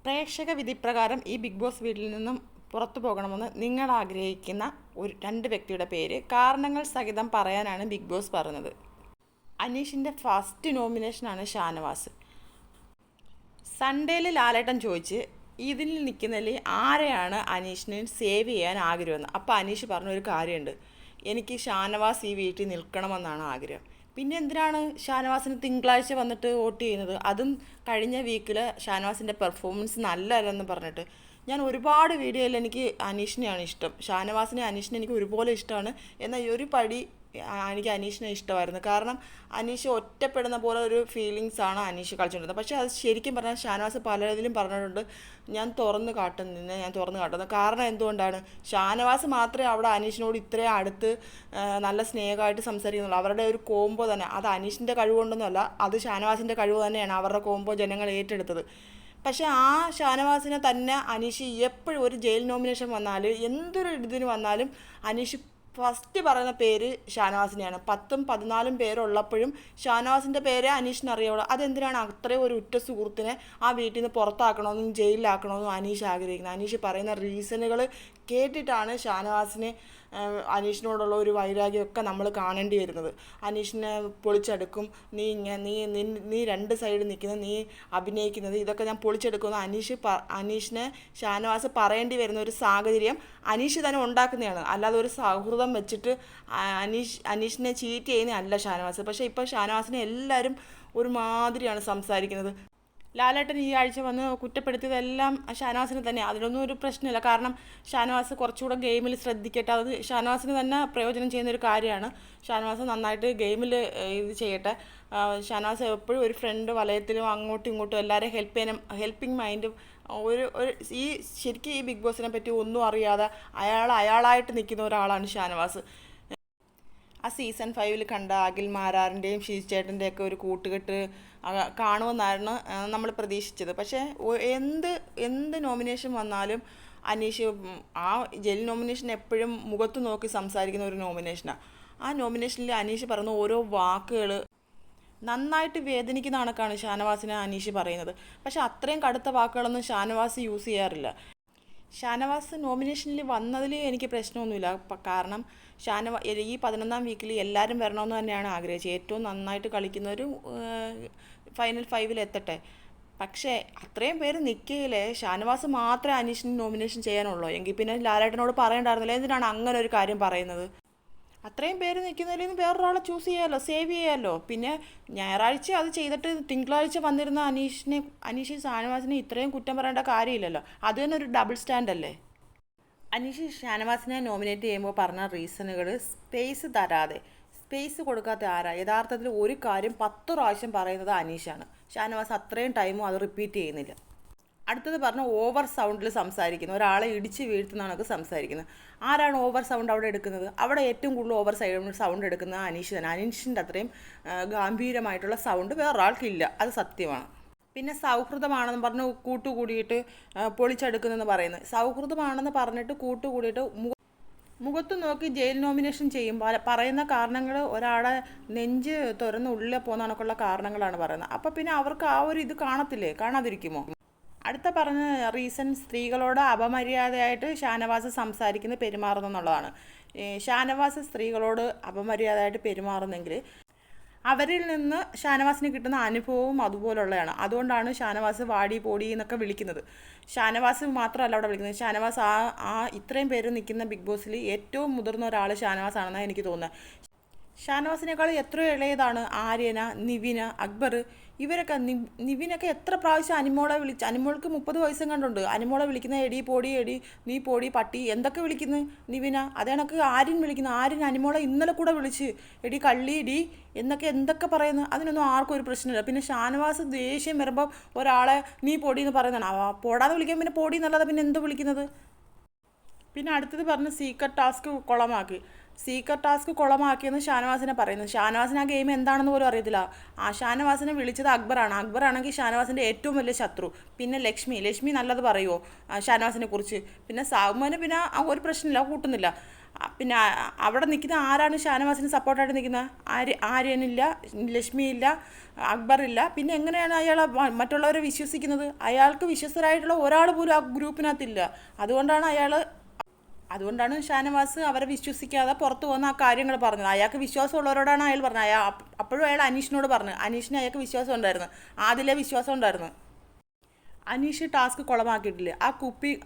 പ്രേക്ഷക വിധിപ്രകാരം ഈ big boss വീട്ടിൽ നിന്നും പുറത്തു പോകണമെന്ന് നിങ്ങൾ ആഗ്രഹിക്കുന്ന രണ്ട് വ്യക്തിയുടെ പേര് കാരണങ്ങൾ സഹിതം പറയാനാണ് ബിഗ് ബോസ് പറഞ്ഞത്. അനീഷിൻ്റെ ഫസ്റ്റ് നോമിനേഷനാണ് ഷാനവാസ്. സൺഡേയിൽ ലാലേട്ടൻ ചോദിച്ച് ഇതിൽ നിൽക്കുന്നതിൽ ആരെയാണ് അനീഷിനെ സേവ് ചെയ്യാൻ ആഗ്രഹമെന്ന്. അപ്പോൾ അനീഷ് പറഞ്ഞൊരു കാര്യമുണ്ട്, എനിക്ക് ഷാനവാസ് ഈ വീട്ടിൽ നിൽക്കണമെന്നാണ് ആഗ്രഹം. പിന്നെ എന്തിനാണ് ഷാനവാസിന് തിങ്കളാഴ്ച വന്നിട്ട് വോട്ട് ചെയ്യുന്നത്? അതും കഴിഞ്ഞ വീക്കിൽ ഷാനവാസിൻ്റെ പെർഫോമൻസ് നല്ലതല്ലെന്ന് പറഞ്ഞിട്ട്. ഞാൻ ഒരുപാട് വീഡിയോയിൽ എനിക്ക് അനീഷിനെയാണ് ഇഷ്ടം, ഷാനവാസിനെ അനീഷിനെ എനിക്ക് ഒരുപോലെ ഇഷ്ടമാണ്. എന്നാൽ ഒരു പടി എനിക്ക് അനീഷിനെ ഇഷ്ടമായിരുന്നു. കാരണം അനീഷ് ഒറ്റപ്പെടുന്ന പോലെ ഒരു ഫീലിങ്സാണ് അനീഷ് കളിച്ചുകൊണ്ടിരുന്നത്. പക്ഷേ അത് ശരിക്കും പറഞ്ഞാൽ ഷാനവാസ് പലതിലും പറഞ്ഞിട്ടുണ്ട്, ഞാൻ തുറന്ന് കാട്ടുന്നത്. കാരണം എന്തുകൊണ്ടാണ്? ഷാനവാസ് മാത്രമേ അവിടെ അനീഷിനോട് ഇത്രയും അടുത്ത് നല്ല സ്നേഹമായിട്ട് സംസാരിക്കുന്നുള്ളൂ. അവരുടെ ഒരു കോംബോ തന്നെ, അത് അനീഷിൻ്റെ കഴിവുകൊണ്ടൊന്നുമല്ല, അത് ഷാനവാസിൻ്റെ കഴിവ് തന്നെയാണ്. അവരുടെ കോംബോ ജനങ്ങൾ ഏറ്റെടുത്തത്. പക്ഷേ ആ ഷാനവാസിനെ തന്നെ അനീഷ് എപ്പോഴും ഒരു ജയിൽ നോമിനേഷൻ വന്നാൽ, എന്തൊരു ഇതിന് വന്നാലും അനീഷ് ഫസ്റ്റ് പറയുന്ന പേര് ഷാനവാസിനെയാണ്. 10-14 പേരുള്ളപ്പോഴും ഷാനവാസിൻ്റെ പേരെ അനീഷിന് അറിയുള്ളൂ. അതെന്തിനാണ് അത്രയും ഒരു ഉറ്റ സുഹൃത്തിനെ ആ വീട്ടിൽ നിന്ന് പുറത്താക്കണമെന്നും ജയിലിലാക്കണമെന്നും അനീഷ് ആഗ്രഹിക്കുന്നത്? അനീഷ് പറയുന്ന റീസണുകൾ കേട്ടിട്ടാണ് ഷാനവാസിന് അനീഷിനോടുള്ള ഒരു വൈരാഗ്യമൊക്കെ നമ്മൾ കാണേണ്ടി വരുന്നത്. അനീഷിനെ പൊളിച്ചെടുക്കും, നീ രണ്ട് സൈഡ് നിൽക്കുന്നത്, നീ അഭിനയിക്കുന്നത്, ഇതൊക്കെ ഞാൻ പൊളിച്ചെടുക്കുമെന്ന് അനീഷിനെ ഷാനവാസ് പറയേണ്ടി വരുന്ന ഒരു സാഹചര്യം അനീഷ് തന്നെ ഉണ്ടാക്കുന്നതാണ്. അല്ലാതെ ഒരു സൗഹൃദം വെച്ചിട്ട് അനീഷിനെ ചീറ്റ് ചെയ്യുന്നതല്ല ഷാനവാസ്. പക്ഷേ ഇപ്പോൾ ഷാനവാസിനെ എല്ലാവരും ഒരുമാതിരിയാണ് സംസാരിക്കുന്നത്. ലാലേട്ടൻ ഈ ആഴ്ച വന്ന് കുറ്റപ്പെടുത്തിയതെല്ലാം ഷാനവാസിന് തന്നെ. അതിലൊന്നും ഒരു പ്രശ്നമില്ല. കാരണം ഷാനവാസ് കുറച്ചുകൂടെ ഗെയിമിൽ ശ്രദ്ധിക്കട്ടെ, അത് ഷാനവാസിന് തന്നെ പ്രയോജനം ചെയ്യുന്നൊരു കാര്യമാണ്. ഷാനവാസ് നന്നായിട്ട് ഗെയിമിൽ ഇത് ചെയ്യട്ടെ. ഷാനവാസ് എപ്പോഴും ഒരു ഫ്രണ്ട് വലയത്തിലും അങ്ങോട്ടും ഇങ്ങോട്ടും എല്ലാവരെയും ഹെൽപ്പിംഗ് മൈൻഡും ശരിക്കും ഈ ബിഗ് ബോസിനെ പറ്റി ഒന്നും അറിയാതെ അയാളായിട്ട് നിൽക്കുന്ന ഒരാളാണ് ഷാനവാസ്. ആ സീസൺ 5 കണ്ട അഖിൽ മാരാറിൻ്റെയും ഷീചേട്ടൻ്റെയൊക്കെ ഒരു കൂട്ടുകെട്ട് കാണുമെന്നായിരുന്നു നമ്മൾ പ്രതീക്ഷിച്ചത്. പക്ഷേ എന്ത് നോമിനേഷൻ വന്നാലും അനീഷ് ആ ജയിൽ നോമിനേഷൻ എപ്പോഴും മുഖത്ത് നോക്കി സംസാരിക്കുന്ന ഒരു നോമിനേഷനാണ്. ആ നോമിനേഷനിൽ അനീഷ് പറയുന്ന ഓരോ വാക്കുകൾ നന്നായിട്ട് വേദനിക്കുന്ന കണക്കാണ് ഷാനവാസിനെ അനീഷ് പറയുന്നത്. പക്ഷെ അത്രയും കടുത്ത വാക്കുകളൊന്നും ഷാനവാസ് യൂസ് ചെയ്യാറില്ല. ഷാനവാസ് നോമിനേഷനിൽ വന്നതിൽ എനിക്ക് പ്രശ്നമൊന്നുമില്ല. കാരണം ഈ 11ാം വീക്കിൽ എല്ലാവരും വരണമെന്ന് തന്നെയാണ് ആഗ്രഹിച്ചത്. ഏറ്റവും നന്നായിട്ട് കളിക്കുന്നവർ ഫൈനൽ 5 എത്തട്ടെ. പക്ഷേ അത്രയും പേര് നിൽക്കുകയില്ലേ, ഷാനവാസ് മാത്രമേ അനീഷിന് നോമിനേഷൻ ചെയ്യാനുള്ളൂ. എങ്കിൽ പിന്നെ ലാലേട്ടനോട് പറയണ്ടായിരുന്നില്ല, എന്തിനാണ് അങ്ങനെ ഒരു കാര്യം പറയുന്നത്? അത്രയും പേര് നിൽക്കുന്നതിൽ നിന്ന് വേറൊരാളെ ചൂസ് ചെയ്യാമല്ലോ, സേവ് ചെയ്യാമല്ലോ. പിന്നെ ഞായറാഴ്ച അത് ചെയ്തിട്ട് തിങ്കളാഴ്ച വന്നിരുന്ന അനീഷ് ഷാനവാസിനെ ഇത്രയും കുറ്റം പറയേണ്ട കാര്യമില്ലല്ലോ. അത് തന്നെ ഒരു ഡബിൾ സ്റ്റാൻഡല്ലേ. അനീഷ് ഷാനവാസിനെ നോമിനേറ്റ് ചെയ്യുമ്പോൾ പറഞ്ഞ റീസണുകൾ സ്പേസ് കൊടുക്കാത്ത ആരാ? യഥാർത്ഥത്തിൽ ഒരു കാര്യം 10 പ്രാവശ്യം പറയുന്നത് അനീഷാണ്. ഷാനവാസ് അത്രയും ടൈമും അത് റിപ്പീറ്റ് ചെയ്യുന്നില്ല. അടുത്തത് പറഞ്ഞ ഓവർ സൗണ്ടിൽ സംസാരിക്കുന്നത്, ഒരാളെ ഇടിച്ച് വീഴ്ത്തുന്നതൊക്കെ സംസാരിക്കുന്നത്. ആരാണ് ഓവർ സൗണ്ട് അവിടെ എടുക്കുന്നത്? അവിടെ ഏറ്റവും കൂടുതൽ ഓവർ സൗണ്ട് എടുക്കുന്നത് അനീഷ് തന്നെ. അനീഷിൻ്റെ അത്രയും ഗാംഭീര്യമായിട്ടുള്ള സൗണ്ട് വേറൊരാൾക്കില്ല, അത് സത്യമാണ്. പിന്നെ സൗഹൃദമാണെന്ന് പറഞ്ഞ് കൂട്ടുകൂടിയിട്ട് പൊളിച്ചെടുക്കുന്നെന്ന് പറയുന്നത്. സൗഹൃദമാണെന്ന് പറഞ്ഞിട്ട് കൂട്ടുകൂടിയിട്ട് മുഖത്ത് നോക്കി ജയിൽ നോമിനേഷൻ ചെയ്യുമ്പോൾ പറയുന്ന കാരണങ്ങൾ ഒരാളെ നെഞ്ച് തുറന്ന് ഉള്ളിൽ പോകുന്ന കണക്കുള്ള കാരണങ്ങളാണ് പറയുന്നത്. അപ്പോൾ പിന്നെ അവർക്ക് ആ ഒരു ഇത് കാണാതിരിക്കുമോ? അടുത്ത പറഞ്ഞ റീസൺ സ്ത്രീകളോട് അപമര്യാദയായിട്ട് ഷാനവാസ് പെരുമാറുന്നു എന്നുള്ളതാണ്. ഷാനവാസ് സ്ത്രീകളോട് അപമര്യാദയായിട്ട് പെരുമാറുന്നെങ്കിൽ അവരിൽ നിന്ന് ഷാനവാസിന് കിട്ടുന്ന അനുഭവവും അതുപോലുള്ളതാണ്. അതുകൊണ്ടാണ് ഷാനവാസ് വാടി പോടി എന്നൊക്കെ വിളിക്കുന്നത്. ഷാനവാസ് മാത്രമല്ല അവിടെ വിളിക്കുന്നത്, ഷാനവാസ് ഇത്രയും പേര് നിൽക്കുന്ന ബിഗ് ബോസിൽ ഏറ്റവും മുതിർന്ന ഒരാൾ ഷാനവാസ് ആണെന്നാണ് എനിക്ക് തോന്നുന്നത്. ഷാനവാസിനേക്കാൾ എത്രയോ ഇളയതാണ് ആര്യന, നിവിന, അക്ബർ. ഇവരൊക്കെ നിവിനൊക്കെ എത്ര പ്രാവശ്യം അനിമോൾക്ക് 30 വയസ്സും കണ്ടുണ്ട്. അനിമോളെ വിളിക്കുന്ന എടി പോടി, എടി നീ പോടി പട്ടി, എന്തൊക്കെ വിളിക്കുന്നു നിവിന. അതേണക്ക് ആര്യൻ അനിമോളെ ഇന്നലെ കൂടെ വിളിച്ച് എടി കള്ളി എടി എന്തൊക്കെ പറയുന്നു. അതിനൊന്നും ആർക്കും ഒരു പ്രശ്നമില്ല. പിന്നെ ഷാനവാസ് ദേഷ്യം വരുമ്പോൾ ഒരാളെ നീ പൊടി എന്ന് പറയുന്നതാണ്. പോടാതെ വിളിക്കാൻ പിന്നെ പൊടി എന്നല്ലാതെ പിന്നെ എന്തോ വിളിക്കുന്നത്? പിന്നെ അടുത്തത് പറഞ്ഞ് സീക്രട്ട് ടാസ്ക് കുളമാക്കിയെന്ന് ഷാനവാസിനെ പറയുന്നു. ഷാനവാസിന് ആ ഗെയിം എന്താണെന്ന് പോലും അറിയത്തില്ല. ഷാനവാസിനെ വിളിച്ചത് അക്ബറാണെങ്കിൽ ഷാനവാസിൻ്റെ ഏറ്റവും വലിയ ശത്രു. പിന്നെ ലക്ഷ്മി നല്ലത് പറയുമോ ഷാനവാസിനെ കുറിച്ച്? പിന്നെ സാവുമോന് പിന്നെ ഒരു പ്രശ്നമില്ല, കൂട്ടുന്നില്ല. പിന്നെ അവിടെ നിൽക്കുന്ന ആരാണ് ഷാനവാസിന് സപ്പോർട്ടായിട്ട് നിൽക്കുന്നത്? ആര്യനില്ല, ലക്ഷ്മിയില്ല, അക്ബറില്ല. പിന്നെ എങ്ങനെയാണ് അയാൾ മറ്റുള്ളവരെ വിശ്വസിക്കുന്നത്? അയാൾക്ക് വിശ്വസ്തരായിട്ടുള്ള ഒരാൾ പോലും ആ ഗ്രൂപ്പിനകത്തില്ല. അതുകൊണ്ടാണ് ഷാനവാസ് അവരെ വിശ്വസിക്കാതെ പുറത്തു പോകുന്ന ആ കാര്യങ്ങൾ പറഞ്ഞത്. അയാൾക്ക് വിശ്വാസമുള്ളവരോടാണ് അയാൾ പറഞ്ഞത്. അപ്പോഴും അയാൾ അനീഷിനോട് പറഞ്ഞു. അനീഷിന് അയാൾക്ക് വിശ്വാസം ഉണ്ടായിരുന്നു, ആദിലെ വിശ്വാസം ഉണ്ടായിരുന്നു. അനീഷ് ടാസ്ക് കുളമാക്കിയിട്ടില്ലേ?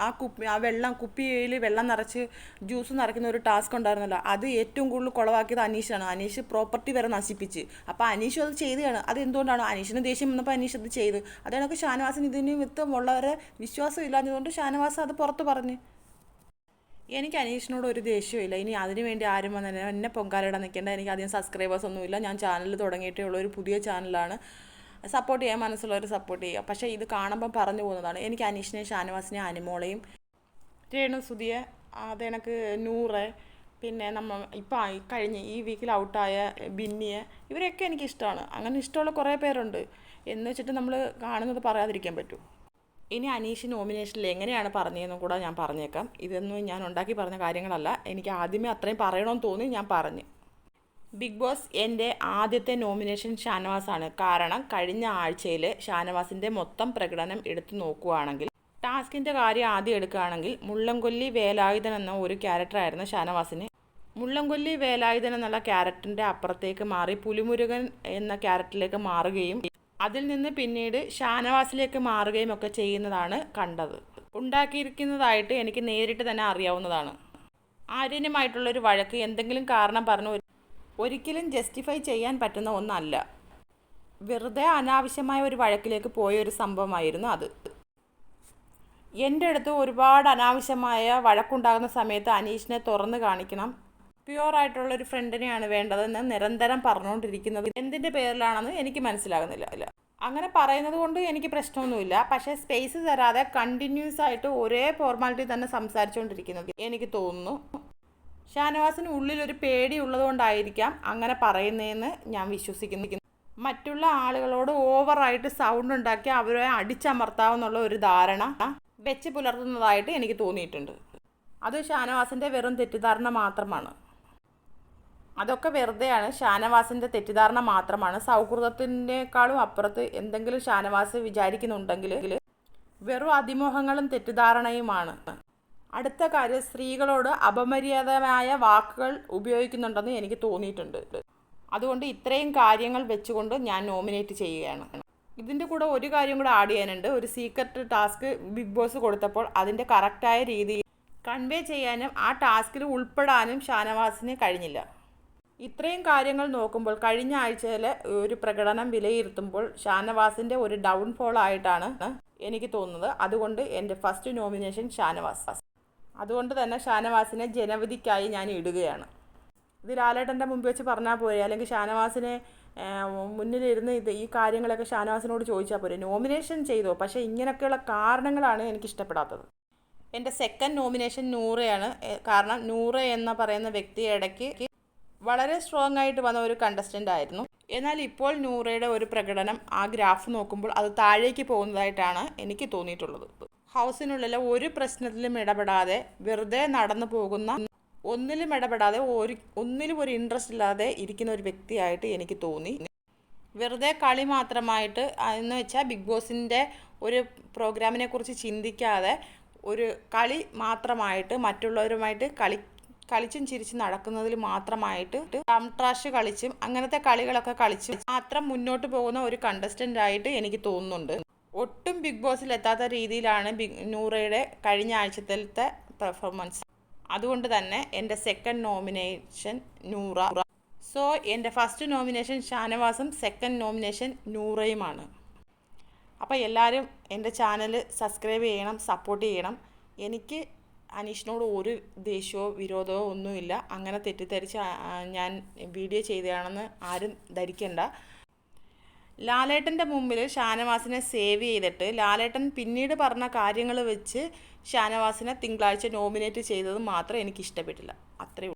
ആ കുപ്പിയിൽ വെള്ളം നിറച്ച് ജ്യൂസ് നിറയ്ക്കുന്ന ഒരു ടാസ്ക് ഉണ്ടായിരുന്നല്ലോ, അത് ഏറ്റവും കൂടുതൽ കുളമാക്കിയത് അനീഷാണ്. അനീഷ് പ്രോപ്പർട്ടി വരെ നശിപ്പിച്ച്. അപ്പോൾ അനീഷ് അത് ചെയ്തതാണ്. അത് എന്തുകൊണ്ടാണ്? അനീഷിന് ദേഷ്യം വന്നപ്പോൾ അനീഷ് അത് ചെയ്ത്. അതാണ് ഷാനവാസിന് ഇതിന് വിധമുള്ളവരെ വിശ്വാസം ഇല്ലാഞ്ഞതുകൊണ്ട് ഷാനവാസ് അത് പുറത്ത് പറഞ്ഞ്. എനിക്ക് അനീഷിനോട് ഒരു ദേഷ്യമില്ല. ഇനി അതിനു വേണ്ടി ആരും വന്ന് എന്നെ പൊങ്കാലയിടാൻ നിൽക്കേണ്ട. എനിക്ക് അധികം സബ്സ്ക്രൈബേഴ്സ് ഒന്നുമില്ല. ഞാൻ ചാനൽ തുടങ്ങിയിട്ടേ ഉള്ള ഒരു പുതിയ ചാനലാണ്. സപ്പോർട്ട് ചെയ്യാൻ മനസ്സുള്ളവർ സപ്പോർട്ട് ചെയ്യുക. പക്ഷേ ഇത് കാണുമ്പം പറഞ്ഞു പോകുന്നതാണ്. എനിക്ക് അനീഷിനെയും ഷാനവാസിനെയും അനുമോളെയും രേണുസുതിയെ അതെനിക്ക് നൂറ്, പിന്നെ കഴിഞ്ഞ ഈ വീക്കിൽ ഔട്ടായ ബിന്നിയെ, ഇവരെയൊക്കെ എനിക്കിഷ്ടമാണ്. അങ്ങനെ ഇഷ്ടമുള്ള കുറേ പേരുണ്ട്. എന്ന് വെച്ചിട്ട് നമ്മൾ കാണുന്നത് പറയാതിരിക്കാൻ പറ്റും. ഇനി അനീഷ് നോമിനേഷനിൽ എങ്ങനെയാണ് പറഞ്ഞതെന്നും കൂടെ ഞാൻ പറഞ്ഞേക്കാം. ഇതൊന്നും ഞാൻ ഉണ്ടാക്കി പറഞ്ഞ കാര്യങ്ങളല്ല. എനിക്ക് ആദ്യമേ അത്രയും പറയണമെന്ന് തോന്നി, ഞാൻ പറഞ്ഞു. ബിഗ് ബോസ് എൻ്റെ ആദ്യത്തെ നോമിനേഷൻ ഷാനവാസാണ്. കാരണം കഴിഞ്ഞ ആഴ്ചയിൽ ഷാനവാസിൻ്റെ മൊത്തം പ്രകടനം എടുത്തു നോക്കുകയാണെങ്കിൽ, ടാസ്കിൻ്റെ കാര്യം ആദ്യം എടുക്കുകയാണെങ്കിൽ, മുള്ളംകൊല്ലി വേലായുധൻ എന്ന ഒരു ക്യാരക്ടറായിരുന്നു ഷാനവാസിന്. മുള്ളംകൊല്ലി വേലായുധൻ എന്നുള്ള ക്യാരക്ടറിൻ്റെ അപ്പുറത്തേക്ക് മാറി പുലിമുരുകൻ എന്ന ക്യാരക്ടറിലേക്ക് മാറുകയും അതിൽ നിന്ന് പിന്നീട് ഷാനവാസിലേക്ക് മാറുകയും ഒക്കെ ചെയ്യുന്നതാണ് കണ്ടത്. ഉണ്ടാക്കിയിരിക്കുന്നതായിട്ട് എനിക്ക് നേരിട്ട് തന്നെ അറിയാവുന്നതാണ്. ആര്യനുമായിട്ടുള്ളൊരു വഴക്ക് എന്തെങ്കിലും കാരണം പറഞ്ഞ് ഒരിക്കലും ജസ്റ്റിഫൈ ചെയ്യാൻ പറ്റുന്ന ഒന്നല്ല. വെറുതെ അനാവശ്യമായ ഒരു വഴക്കിലേക്ക് പോയ ഒരു സംഭവമായിരുന്നു അത്. എൻ്റെ അടുത്ത് ഒരുപാട് അനാവശ്യമായ വഴക്കുണ്ടാകുന്ന സമയത്ത് അനീഷിനെ തുറന്ന് കാണിക്കണം, പ്യുവറായിട്ടുള്ളൊരു ഫ്രണ്ടിനെയാണ് വേണ്ടതെന്ന് നിരന്തരം പറഞ്ഞുകൊണ്ടിരിക്കുന്നത് എന്തിൻ്റെ പേരിലാണെന്ന് എനിക്ക് മനസ്സിലാകുന്നില്ല. അങ്ങനെ പറയുന്നത് കൊണ്ട് എനിക്ക് പ്രശ്നമൊന്നുമില്ല. പക്ഷേ സ്പേസ് തരാതെ കണ്ടിന്യൂസ് ആയിട്ട് ഒരേ ഫോർമാലിറ്റി തന്നെ സംസാരിച്ചുകൊണ്ടിരിക്കുന്നത് എനിക്ക് തോന്നുന്നു. ഷാനവാസിന് ഉള്ളിലൊരു പേടി ഉള്ളതുകൊണ്ടായിരിക്കാം അങ്ങനെ പറയുന്നതെന്ന് ഞാൻ വിശ്വസിക്കുന്നു. മറ്റുള്ള ആളുകളോട് ഓവറായിട്ട് സൗണ്ട് ഉണ്ടാക്കി അവരെ അടിച്ചമർത്താവുന്നുള്ള ഒരു ധാരണ വെച്ച് പുലർത്തുന്നതായിട്ട് എനിക്ക് തോന്നിയിട്ടുണ്ട്. അത് ഷാനവാസിൻ്റെ വെറും തെറ്റിദ്ധാരണ മാത്രമാണ്. അതൊക്കെ വെറുതെയാണ്. ഷാനവാസിൻ്റെ തെറ്റിദ്ധാരണ മാത്രമാണ്. സൗഹൃദത്തിനേക്കാളും അപ്പുറത്ത് എന്തെങ്കിലും ഷാനവാസ് വിചാരിക്കുന്നുണ്ടെങ്കിൽ വെറും അതിമോഹങ്ങളും തെറ്റിദ്ധാരണയുമാണ്. അടുത്ത കാര്യം, സ്ത്രീകളോട് അപമര്യാദമായ വാക്കുകൾ ഉപയോഗിക്കുന്നുണ്ടെന്ന് എനിക്ക് തോന്നിയിട്ടുണ്ട്. അതുകൊണ്ട് ഇത്രയും കാര്യങ്ങൾ വെച്ചുകൊണ്ട് ഞാൻ നോമിനേറ്റ് ചെയ്യുകയാണ്. ഇതിൻ്റെ കൂടെ ഒരു കാര്യം കൂടെ ആഡ് ചെയ്യാനുണ്ട്. ഒരു സീക്രട്ട് ടാസ്ക് ബിഗ് ബോസ് കൊടുത്തപ്പോൾ അതിൻ്റെ കറക്റ്റായ രീതിയിൽ കൺവേ ചെയ്യാനും ആ ടാസ്കിൽ ഉൾപ്പെടാനും ഷാനവാസിന് കഴിഞ്ഞില്ല. ഇത്രയും കാര്യങ്ങൾ നോക്കുമ്പോൾ കഴിഞ്ഞ ആഴ്ചയിലെ ഒരു പ്രകടനം വിലയിരുത്തുമ്പോൾ ഷാനവാസിൻ്റെ ഒരു ഡൗൺഫോൾ ആയിട്ടാണ് എനിക്ക് തോന്നുന്നത്. അതുകൊണ്ട് എൻ്റെ ഫസ്റ്റ് നോമിനേഷൻ ഷാനവാസ്. അതുകൊണ്ട് തന്നെ ഷാനവാസിനെ ജനവിധിക്കായി ഞാൻ ഇടുകയാണ്. ഇത് ലാലേട്ടൻ്റെ മുമ്പ് വെച്ച് പറഞ്ഞാൽ പോരെ, അല്ലെങ്കിൽ ഷാനവാസിനെ മുന്നിലിരുന്ന് ഈ കാര്യങ്ങളൊക്കെ ഷാനവാസിനോട് ചോദിച്ചാൽ പോരെ. നോമിനേഷൻ ചെയ്തോ, പക്ഷേ ഇങ്ങനെയൊക്കെയുള്ള കാരണങ്ങളാണ് എനിക്കിഷ്ടപ്പെടാത്തത്. എൻ്റെ സെക്കൻഡ് നോമിനേഷൻ നൂറയാണ്. കാരണം നൂറ എന്ന് പറയുന്ന വ്യക്തി ഇടയ്ക്ക് വളരെ സ്ട്രോങ് ആയിട്ട് വന്ന ഒരു കണ്ടസ്റ്റൻ്റ് ആയിരുന്നു. എന്നാൽ ഇപ്പോൾ നൂറയുടെ ഒരു പ്രകടനം ആ ഗ്രാഫ് നോക്കുമ്പോൾ അത് താഴേക്ക് പോകുന്നതായിട്ടാണ് എനിക്ക് തോന്നിയിട്ടുള്ളത്. ഹൗസിനുള്ളിലെ ഒരു പ്രശ്നത്തിലും ഇടപെടാതെ വെറുതെ നടന്നു പോകുന്ന, ഒന്നിലും ഇടപെടാതെ ഒന്നിലും ഒരു ഇൻട്രസ്റ്റ് ഇല്ലാതെ ഇരിക്കുന്ന ഒരു വ്യക്തിയായിട്ട് എനിക്ക് തോന്നി. വെറുതെ കളി മാത്രമായിട്ട് എന്ന് വെച്ചാൽ ബിഗ് ബോസിൻ്റെ ഒരു പ്രോഗ്രാമിനെ കുറിച്ച് ചിന്തിക്കാതെ ഒരു കളി മാത്രമായിട്ട് മറ്റുള്ളവരുമായിട്ട് കളിച്ചും ചിരിച്ചും നടക്കുന്നതിൽ മാത്രമായിട്ട് ട്രാഷ് കളിച്ചും അങ്ങനത്തെ കളികളൊക്കെ കളിച്ചും മാത്രം മുന്നോട്ട് പോകുന്ന ഒരു കണ്ടസ്റ്റൻ്റ് ആയിട്ട് എനിക്ക് തോന്നുന്നുണ്ട്. ഒട്ടും ബിഗ് ബോസിൽ എത്താത്ത രീതിയിലാണ് നൂറയുടെ കഴിഞ്ഞ ആഴ്ചത്തെ പെർഫോമൻസ്. അതുകൊണ്ട് തന്നെ എൻ്റെ സെക്കൻഡ് നോമിനേഷൻ നൂറ. സോ എൻ്റെ ഫസ്റ്റ് നോമിനേഷൻ ഷാനവാസും സെക്കൻഡ് നോമിനേഷൻ നൂറയുമാണ്. അപ്പോൾ എല്ലാവരും എൻ്റെ ചാനൽ സബ്സ്ക്രൈബ് ചെയ്യണം, സപ്പോർട്ട് ചെയ്യണം. എനിക്ക് അനീഷിനോട് ഒരു ദേഷ്യമോ വിരോധമോ ഒന്നുമില്ല. അങ്ങനെ തെറ്റിദ്ധരിച്ച് ഞാൻ വീഡിയോ ചെയ്തതാണെന്ന് ആരും ധരിക്കണ്ട. ലാലേട്ടൻ്റെ മുമ്പിൽ ഷാനവാസിനെ സേവ് ചെയ്തിട്ട് ലാലേട്ടൻ പിന്നീട് പറഞ്ഞ കാര്യങ്ങൾ വെച്ച് ഷാനവാസിനെ തിങ്കളാഴ്ച നോമിനേറ്റ് ചെയ്തത് മാത്രം എനിക്ക് ഇഷ്ടപ്പെട്ടില്ല. അത്രയേ ഉള്ളൂ.